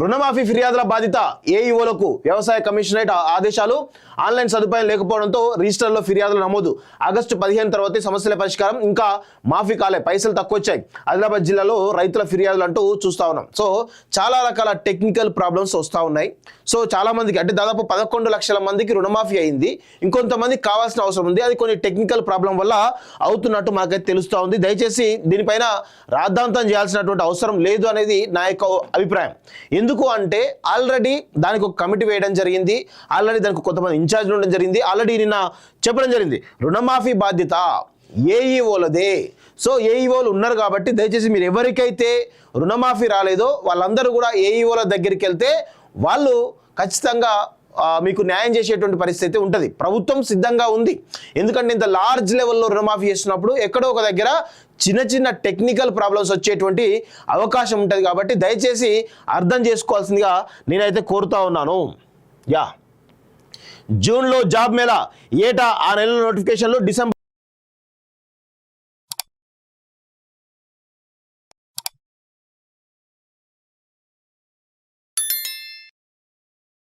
రుణమాఫీ ఫిర్యాదుల బాధిత ఏఈఓలకు వ్యవసాయ కమిషనరేట్ ఆదేశాలు. ఆన్లైన్ సదుపాయం లేకపోవడంతో రిజిస్టర్లో ఫిర్యాదుల నమోదు. ఆగస్టు 15 తర్వాత సమస్యల పరిష్కారం. ఇంకా మాఫీ కాలే, పైసలు తక్కువ వచ్చాయి. ఆదిలాబాద్ జిల్లాలో రైతుల ఫిర్యాదులు అంటూ చూస్తూ ఉన్నాం. సో చాలా రకాల టెక్నికల్ ప్రాబ్లమ్స్ వస్తూ ఉన్నాయి. సో చాలా మందికి అంటే దాదాపు 11 లక్షల మందికి రుణమాఫీ అయింది. ఇంకొంతమందికి కావాల్సిన అవసరం ఉంది. అది కొన్ని టెక్నికల్ ప్రాబ్లం వల్ల అవుతున్నట్టు మాకైతే తెలుస్తూ ఉంది. దయచేసి దీనిపైన రాద్ధాంతం చేయాల్సినటువంటి అవసరం లేదు అనేది నా యొక్క అభిప్రాయం. ఎందుకు అంటే ఆల్రెడీ దానికి ఒక కమిటీ వేయడం జరిగింది. ఆల్రెడీ దానికి కొంతమంది ఇన్ఛార్జ్లు ఉండడం జరిగింది. ఆల్రెడీ నిన్న చెప్పడం జరిగింది రుణమాఫీ బాధ్యత ఏఈఓలదే. సో ఏఈఓలు ఉన్నారు కాబట్టి దయచేసి మీరు ఎవరికైతే రుణమాఫీ రాలేదో వాళ్ళందరూ కూడా ఏఈఓల దగ్గరికి వెళ్తే వాళ్ళు ఖచ్చితంగా మీకు న్యాయం చేసేటువంటి పరిస్థితి ఉంటుంది. ప్రభుత్వం సిద్ధంగా ఉంది. ఎందుకంటే ఇంత లార్జ్ లెవెల్లో రుణమాఫీ చేస్తున్నప్పుడు ఎక్కడో ఒక దగ్గర చిన్న చిన్న టెక్నికల్ ప్రాబ్లమ్స్ వచ్చేటువంటి అవకాశం ఉంటుంది. కాబట్టి దయచేసి అర్థం చేసుకోవాల్సిందిగా నేనైతే కోరుతా ఉన్నాను. జూన్లో జాబ్ మేళా, ఏటా ఆ నెల నోటిఫికేషన్లు, డిసెంబర్